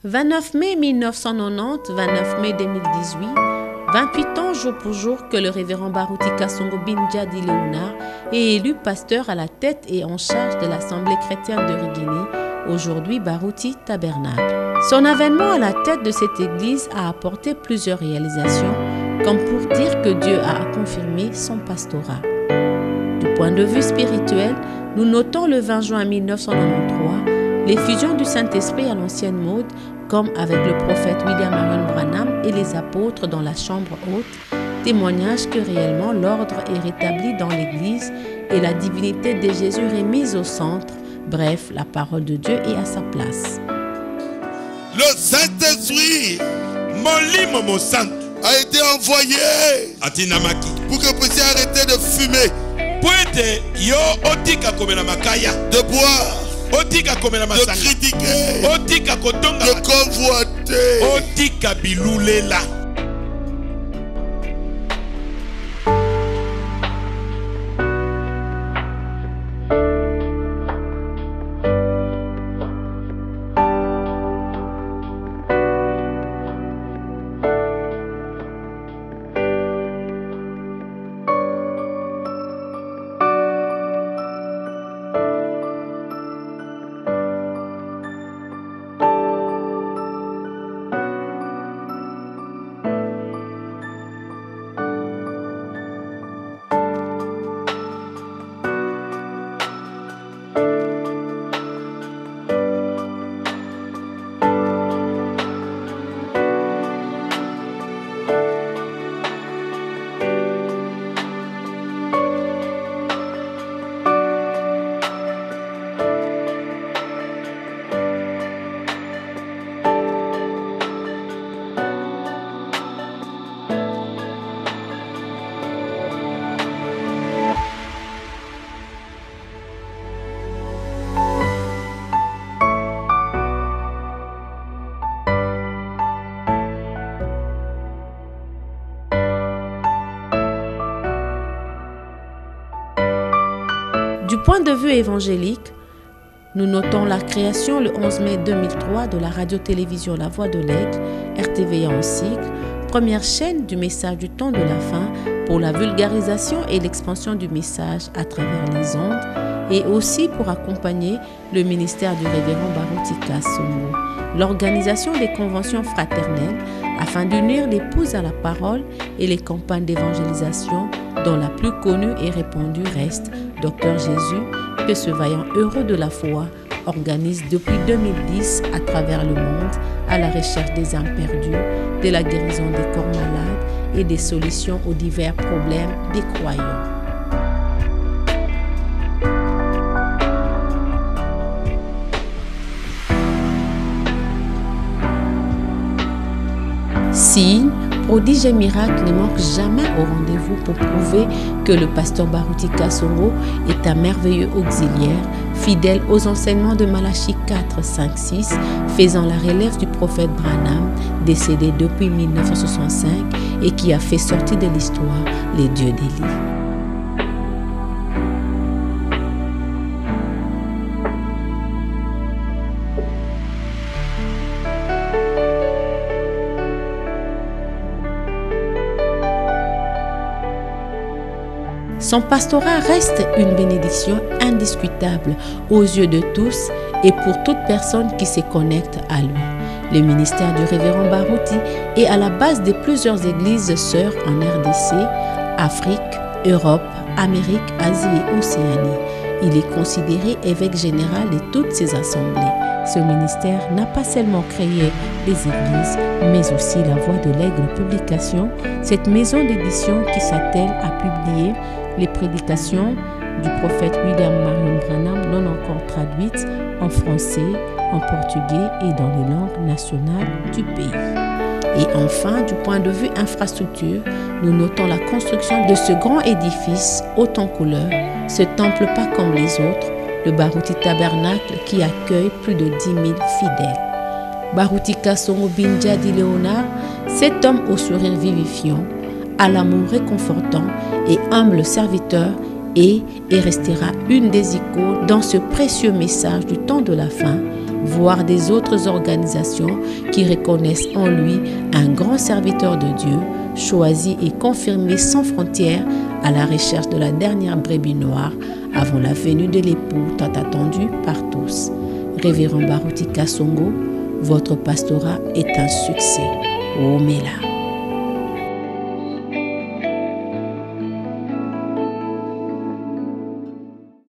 29 mai 1990, 29 mai 2018, 28 ans jour pour jour que le révérend Baruti Kasongo Binjadi Léonard est élu pasteur à la tête et en charge de l'Assemblée chrétienne de Rigini, aujourd'hui Baruti Tabernacle. Son avènement à la tête de cette église a apporté plusieurs réalisations, comme pour dire que Dieu a confirmé son pastorat. Du point de vue spirituel, nous notons le 20 juin 1993 l'effusion du Saint-Esprit à l'ancienne mode, comme avec le prophète William Marion Branham et les apôtres dans la chambre haute, témoignage que réellement l'ordre est rétabli dans l'Église et la divinité de Jésus est mise au centre. Bref, la parole de Dieu est à sa place. Le Saint-Esprit, mon sang, a été envoyé pour que vous puissiez arrêter de fumer, de boire, de critiquer, de convoiter. Du point de vue évangélique, nous notons la création le 11 mai 2003 de la radio-télévision La Voix de l'Aigle, RTVA en sigle, première chaîne du message du temps de la fin pour la vulgarisation et l'expansion du message à travers les ondes et aussi pour accompagner le ministère du révérend Baruti Kasongo, l'organisation des conventions fraternelles afin d'unir l'épouse à la parole et les campagnes d'évangélisation dont la plus connue et répandue reste Docteur Jésus, que ce vaillant héros de la foi organise depuis 2010 à travers le monde à la recherche des âmes perdues, de la guérison des corps malades et des solutions aux divers problèmes des croyants. Signes, prodiges et miracles ne manquent jamais au rendez-vous pour prouver que le pasteur Baruti Kasongo est un merveilleux auxiliaire, fidèle aux enseignements de Malachie 4, 5, 6, faisant la relève du prophète Branham, décédé depuis 1965 et qui a fait sortir de l'histoire les dieux d'Élie. Son pastorat reste une bénédiction indiscutable aux yeux de tous et pour toute personne qui se connecte à lui. Le ministère du révérend Baruti est à la base de plusieurs églises sœurs en RDC, Afrique, Europe, Amérique, Asie et Océanie. Il est considéré évêque général de toutes ces assemblées. Ce ministère n'a pas seulement créé des églises, mais aussi la Voix de l'Aigle Publication, cette maison d'édition qui s'attelle à publier les prédications du prophète William Marion Branham non encore traduites en français, en portugais et dans les langues nationales du pays. Et enfin, du point de vue infrastructure, nous notons la construction de ce grand édifice haut en couleur, ce temple pas comme les autres, le Baruti Tabernacle qui accueille plus de 10 000 fidèles. Baruti Kasongo Binjadi Léonard, cet homme au sourire vivifiant, à l'amour réconfortant et humble serviteur est et restera une des icônes dans ce précieux message du temps de la fin, voire des autres organisations qui reconnaissent en lui un grand serviteur de Dieu, choisi et confirmé sans frontières à la recherche de la dernière brebis noire avant la venue de l'époux tant attendu par tous. Révérend Baruti Kasongo, votre pastorat est un succès. Omela.